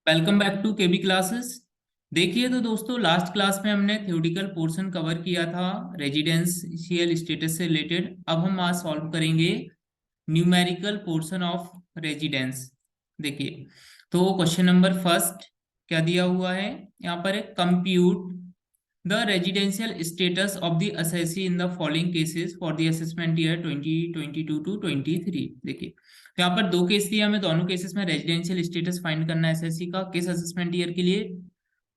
Welcome back to KB classes. देखिए तो दोस्तों, लास्ट क्लास में हमने थ्योरेटिकल पोर्शन कवर किया था रेजिडेंशियल स्टेटस से रिलेटेड। अब हम आज सॉल्व करेंगे न्यूमेरिकल पोर्शन ऑफ रेजिडेंस। देखिए, तो क्वेश्चन नंबर फर्स्ट क्या दिया हुआ है यहाँ पर है, compute the residential status of the assessee in the following cases for the assessment year 2022 to 23। देखिए, तो यहाँ पर दो केस दिए हमें, दोनों केसेस में रेजिडेंशियल स्टेटस फाइंड करना है एसएससी का किस असेसमेंट ईयर के लिए,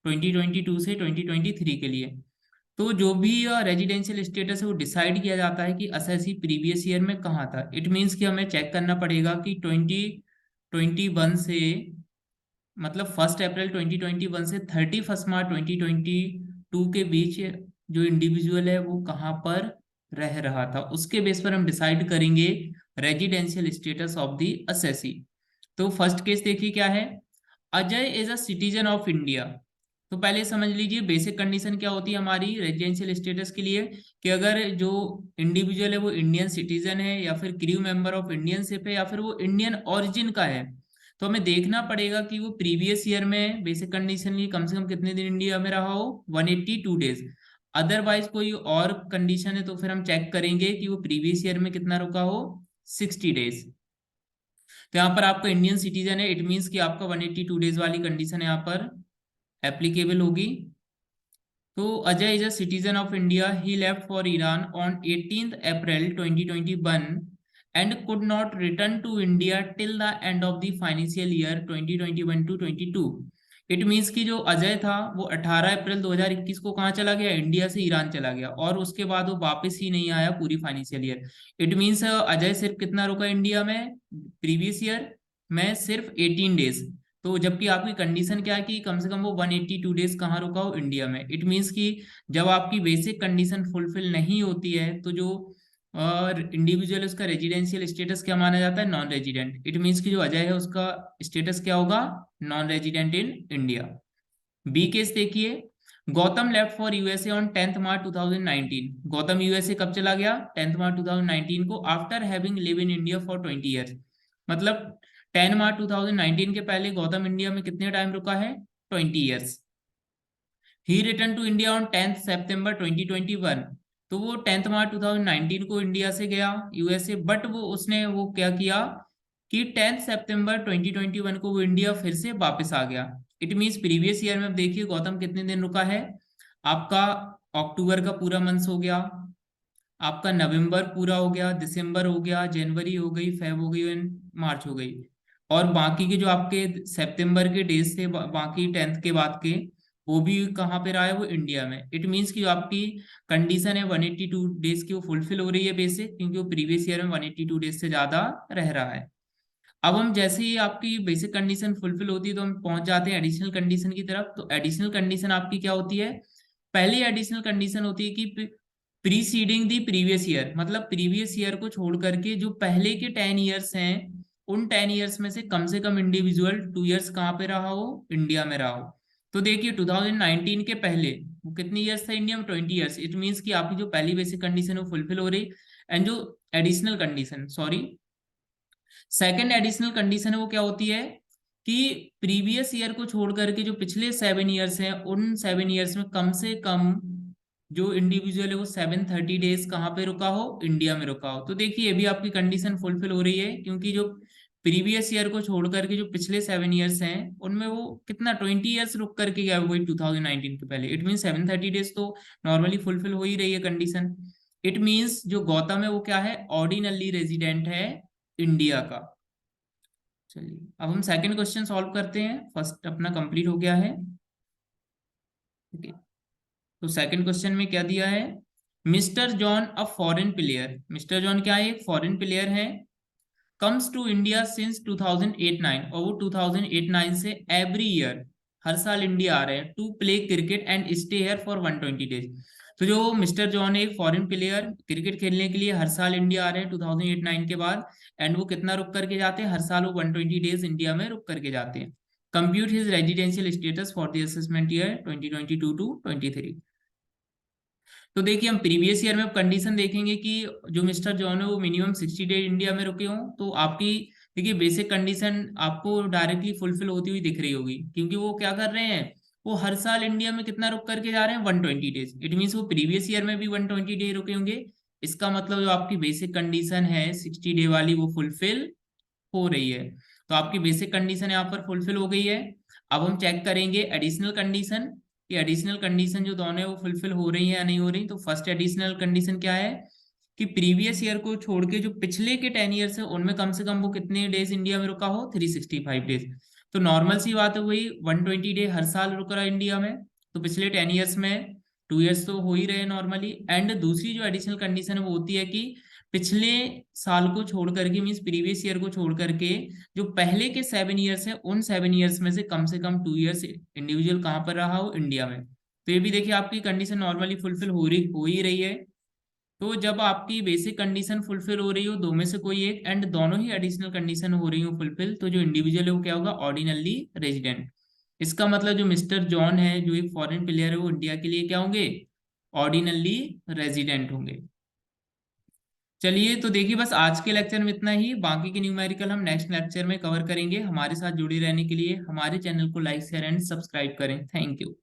2022 से 2023 के लिए। तो जो भी रेजिडेंशियल स्टेटस है वो डिसाइड किया जाता है कि असेसी प्रीवियस ईयर में कहाँ था। इट मीन्स कि हमें चेक करना पड़ेगा कि 2021 से, मतलब 1 अप्रैल 2021 से 31 मार्च 2022 के बीच जो इंडिविजुअल है वो कहाँ पर रह रहा था। उसके बेस पर हम डिसाइड करेंगे residential status of the assessee. तो फर्स्ट केस देखिए क्या है, Ajay is a citizen of India. तो पहले समझ लीजिए बेसिक कंडीशन क्या होती है हमारी रेजिडेंशियल स्टेटस के लिए, कि अगर जो इंडिविजुअल है वो इंडियन सिटीजन है या फिर crew member of Indian ship है या फिर वो इंडियन ओरिजिन का है, तो हमें देखना पड़ेगा कि वो प्रीवियस ईयर में बेसिक कंडीशन की कम से कम कितने दिन इंडिया में रहा हो, 182 डेज। अदरवाइज कोई और कंडीशन है तो फिर हम चेक करेंगे कि वो प्रीवियस ईयर में कितना रुका हो, 60 डेज। तो यहाँ पर आपका इंडियन सिटीजन है, इट मीन्स कि आपका 182 डेज वाली कंडीशन यहाँ पर एप्लीकेबल होगी। तो Ajay is a citizen of India, he left for Iran on 18 April 2021 and could not return to India till the end of the financial year 2021 to 22। It means कि जो अजय था वो 18 अप्रैल 2021 को कहाँ चला गया, इंडिया से ईरान चला गया और उसके बाद वो वापस ही नहीं आया पूरी financial year. It means Ajay सिर्फ कितना रुका इंडिया में प्रीवियस ईयर में, सिर्फ 18 डेज। तो जबकि आपकी कंडीशन क्या है कि कम से कम वो 182 डेज कहाँ रुका हो, इंडिया में। इट मीन्स कि जब आपकी बेसिक कंडीशन फुलफिल नहीं होती है तो जो इंडिविजुअल उसका रेजिडेंशियल स्टेटस क्या माना जाता है, नॉन रेजिडेंट। इट मीन्स कि जो अजय है उसका स्टेटस क्या होगा, non resident in India. B case देखिए, Gautam left for USA on 10 March 2019। Gautam USA कब चला गया, 10 मार्च 2019 को, after having live in India for 20 years. मतलब 10 मार्च 2019 के पहले गौतम इंडिया में कितने टाइम रुका है, 20 years. He return to India on 10 September 2021। तो वो 10 मार्च 2019 को इंडिया से गया यूएसए, बट वो उसने वो क्या किया कि 10 सितंबर 2021 को वो इंडिया फिर से वापस आ गया। इट मीन्स प्रीवियस ईयर में अब देखिए गौतम कितने दिन रुका है, आपका अक्टूबर का पूरा मंथ हो गया, आपका नवंबर पूरा हो गया, दिसंबर हो गया, जनवरी हो गई, फेब हो गई एंड मार्च हो गई। और बाकी के जो आपके सितंबर के डेज थे, बाकी 10th के बाद के, वो भी कहाँ पे रहा है, वो इंडिया में। इट मीन्स कि जो आपकी कंडीशन है 182 डेज की वो फुलफिल हो रही है बेसिक, क्योंकि वो प्रीवियस ईयर में 182 डेज से ज्यादा रह रहा है। अब हम जैसे ही आपकी बेसिक कंडीशन फुलफिल होती है तो हम पहुंच जाते हैं एडिशनल कंडीशन की तरफ। तो एडिशनल कंडीशन आपकी क्या होती है, पहली एडिशनल कंडीशन होती है कि प्रीसीडिंग दी प्रीवियस ईयर, मतलब प्रीवियस ईयर को छोड़ करके जो पहले के 10 ईयर्स हैं, उन 10 ईयर्स में से कम इंडिविजुअल 2 ईयर्स कहाँ पे रहा हो, इंडिया में रहा हो। तो देखिए 2019 के पहले वो कितने ईयर्स था इंडिया में, 20 ईयर्स। इट मीन्स कि आपकी जो पहली बेसिक कंडीशन है वो फुलफिल हो रही। एंड जो additional condition, sorry, second additional condition है वो क्या होती है कि प्रीवियस ईयर को छोड़ करके जो पिछले 7 ईयर्स हैं, उन 7 ईयर्स में कम से कम जो इंडिविजुअल है वो 730 डेज कहाँ पे रुका हो, इंडिया में रुका हो। तो देखिए ये भी आपकी कंडीशन फुलफिल हो रही है, क्योंकि जो प्रीवियस ईयर को छोड़ करके जो पिछले 7 ईयर्स हैं उनमें वो कितना 20 ईयर्स रुक करके गया, वही 2019 के पहले। इट मीन 730 डेज तो नॉर्मली फुलफिल हो ही रही है कंडीशन। इट मीन्स जो गौतम है वो क्या है, ऑर्डिनली रेजिडेंट है इंडिया का। चलिए अब हम सेकंड क्वेश्चन सॉल्व करते हैं, फर्स्ट अपना कंप्लीट हो गया है। ठीक है, तो सेकंड क्वेश्चन में क्या दिया है, mister John a foreign player. Mister John क्या है, एक फॉरेन प्लेयर है, कम्स टू इंडिया सिंस 2008-9, और वो 2008-9 से एवरी ईयर हर साल इंडिया आ रहे हैं to play cricket and stay here for 120 days. तो जो मिस्टर जॉन है एक फॉरेन प्लेयर, क्रिकेट खेलने के लिए हर साल इंडिया आ रहे हैं 2008-9 के बाद। एंड वो कितना रुक करके जाते हैं, हर साल वो 120 डेज इंडिया में रुक करके जाते हैं। Compute his residential status for the assessment year 2022 to 23। तो देखिए हम प्रीवियस ईयर में कंडीशन देखेंगे कि जो मिस्टर जॉन है वो मिनिमम 60 डे इंडिया में रुके हों। तो आपकी देखिए बेसिक कंडीशन आपको डायरेक्टली फुलफिल होती हुई दिख रही होगी, क्योंकि वो क्या कर रहे हैं, वो हर साल इंडिया में कितना रुक करके जा रहे हैं, 120 डेज। इट मीन्स वो प्रीवियस ईयर में भी 120 डे रुके होंगे। इसका मतलब जो आपकी बेसिक कंडीशन है 60 डे वाली, वो फुलफिल हो रही है। तो आपकी बेसिक कंडीशन यहाँ पर फुलफिल हो गई है। अब हम चेक करेंगे एडिशनल कंडीशन, कि एडिशनल कंडीशन जो दोनों है वो फुलफिल हो रही है या नहीं हो रही। तो फर्स्ट एडिशनल कंडीशन क्या है, कि प्रीवियस ईयर को छोड़ के जो पिछले के 10 ईयर्स है उनमें कम से कम वो कितने डेज इंडिया में रुका हो, 365 डेज। तो नॉर्मल सी बात है, वही 120 डे हर साल रुक रहा है इंडिया में। तो पिछले 10 ईयर्स में 2 ईयर्स तो हो ही रहे नॉर्मली। एंड दूसरी जो एडिशनल कंडीशन है वो होती है कि पिछले साल को छोड़ करके, मीन्स प्रीवियस ईयर को छोड़ करके, जो पहले के 7 ईयर्स है उन 7 ईयर्स में से कम 2 ईयर्स इंडिविजुअल कहाँ पर रहा हो, इंडिया में। तो ये भी देखिए आपकी कंडीशन नॉर्मली फुलफिल हो ही रही है। तो जब आपकी बेसिक कंडीशन फुलफिल हो रही हो दो में से कोई एक, एंड दोनों ही एडिशनल कंडीशन हो रही हो फुलफिल, तो जो इंडिविजुअल है वो क्या होगा, ऑर्डिनली रेजिडेंट। इसका मतलब जो मिस्टर जॉन है, जो एक फॉरेन प्लेयर है, वो इंडिया के लिए क्या होंगे, ऑर्डिनली रेजिडेंट होंगे। चलिए तो देखिए बस आज के लेक्चर में इतना ही, बाकी के न्यूमेरिकल हम नेक्स्ट लेक्चर में कवर करेंगे। हमारे साथ जुड़े रहने के लिए हमारे चैनल को लाइक शेयर एंड सब्सक्राइब करें। Thank you.